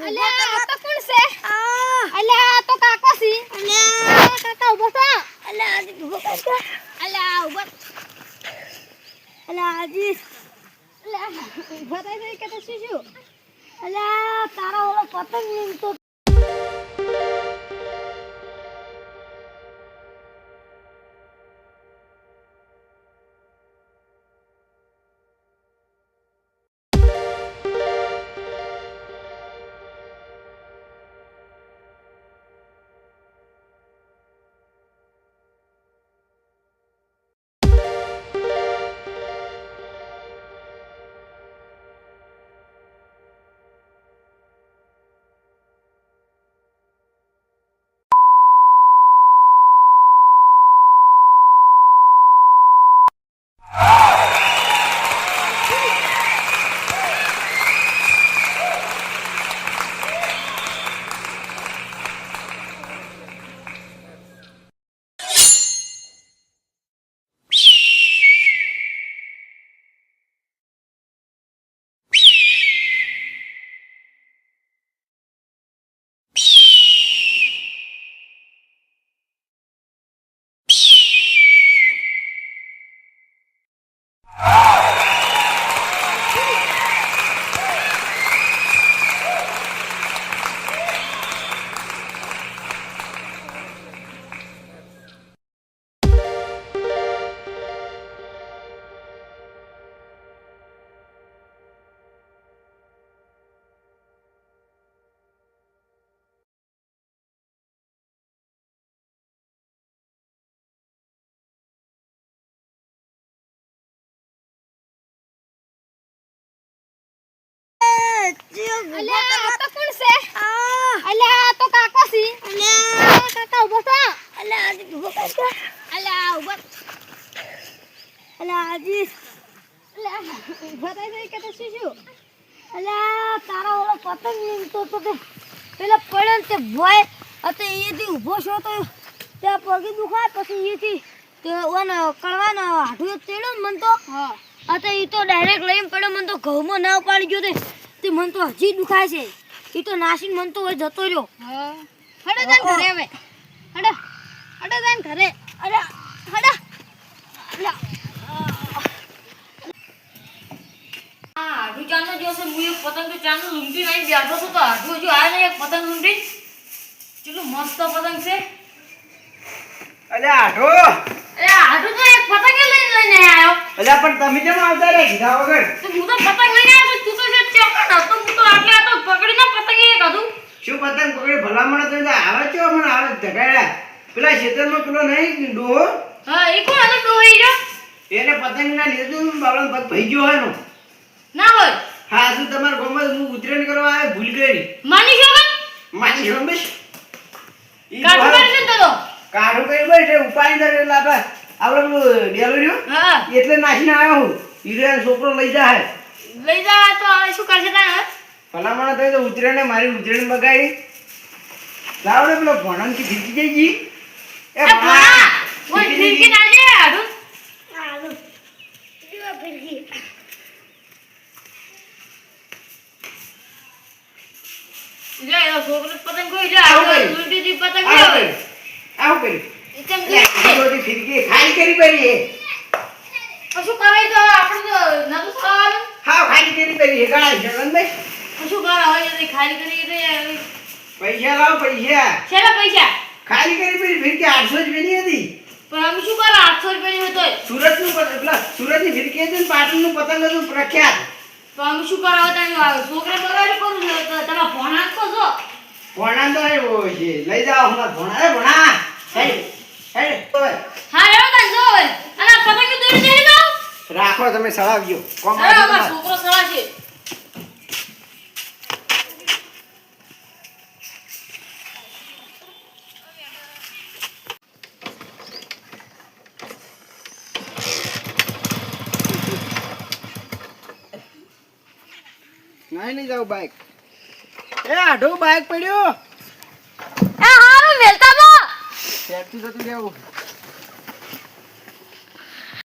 અલ્યા આ તો કોણ છે? અલ્યા આ તો કાકો છે. અલ્યા કાકા ઉભો થા. અલ્યા આજી ઉભો કાકા. અલ્યા ઉભો. અલ્યા આજી. અલ્યા ઉભો થઈ ગઈ કે તો શું? અલ્યા તારા ઓલો પતંગ લઈને તો અલ્યા આ તો કોણ છે? અલ્યા આ તો કાકો છે. અલ્યા કાકા ઉભો થા. અલ્યા આજી ઉભો કાકા. અલ્યા ઉભો. અલ્યા આજી. અલ્યા ઉભો થઈ ગઈ કે તો શું? અલ્યા તારા ઓલો પતંગ લઈને તો પેલા પડ્યો ને તે ભોય અતે એથી ઉભો છો તો ત્યાં પગી દુખાય પછી એથી તે ઓન કળવાનો હાડું તેડ્યો મન તો. હા અતે ઈ તો ડાયરેક્ટ લઈને પડ્યો મન તો ઘઉંમાં ના ઉપાડી ગયો તે મન તો હજી દુખાય છે. ઈ તો નાસીને મન તો હવે જતો રહ્યો. હા હડો જાન ઘરે હવે. હડો હડો જાન ઘરે. અરે હડો. આઢું ચાંદનો દિવસે હું એક પતંગ તો ચાંદનો લૂંટી નહીં બેઠો છું તો આઢું હજુ આ નહીં એક પતંગ લૂંટી. કેટલું મસ્ત પતંગ છે. અલ્યા આઢો. અરે આઢું તો એક પતંગ લઈને આવ્યો. અલ્યા પણ તમે કેમ આવતા રે કીધા વગર? તો હું તો પતંગ લઈને આવ્યો છું. તું તો જે ચેકર હતો હું તો આટલે આ તો પકડીને પતંગ એ કાઢું. શું પતંગ પકડી ભલામણ તો આવે છે મને આવે ધગાડ્યા પેલા ખેતરમાં પેલો નહીં ડોહો. હા એ કોણ હતો ડોહી જો? એને પતંગ ના લીધું બાવળાનો પગ ભઈ ગયો હોય નો. ના હોય. હા શું તમારા ગામમાં હું ઉતરેણ કરવા આવે ભૂલ ગઈ. માની છો બસ? માની છો બસ. કાઢું કરશે તો કાઢું કરી બસ એ ઉપાડી દે એટલે આપણે પેલું ડેલો રહ્યો. હા એટલે નાખીને આવ્યો હું. હીરો છોકરો લઈ જાય. લઈ જા તો હવે શું કરશે તારે? ભલામણ થઈ તો ઉતરેણે મારી ઉતરેણ બગાડી. લાવ ને પેલો ભણન થી ફીકી જઈ ગઈ. એ ભણા ઓય ફિરકી ના દે આઢું. આલો જીવા ફિરકી. લે એ છોકરો પતંગ કોઈ લે આઢું લૂંટી દી પતંગ લે. આવ કરી કેમ બધી ફિરકી ખાલી કરી પડી એ. શું કરાય તો આપણે તો નતું ખાવાનું. હા ખાલી કરી પડી એ ગણાય છે ભાઈ. શું કરા હોય તો ખાલી કરી દે. પૈસા લાવ પૈસા. છેલ્લા પૈસા ખાલી કરી પડી ફિરકી 800 રૂપિયાની હતી. પણ અમે શું કરા 800 રૂપિયાની હતો. સુરતનું પેલા સુરતની ફિરકી હતી ને પાટણનું પતંગ હતું પ્રખ્યાત. તો અમે શું કરા હતા છોકરા બગાડ કરું તો તમે ભણા છો જો. ભણા તો આવ્યો છે લઈ જાઓ હમણાં ભણા એ ભણા. હે હે ઓય હા રેડો તને જો હવે અને પતંગ દોરી દે દો. રાખો તમે સળાવજો કોમ અરે અમાર છોકરો સળા છે. નહીં જાવ બાઈક. એ આઢો બાઈક પડ્યો. એ હારું મેલતા બો. સેટ જતું રહેવું.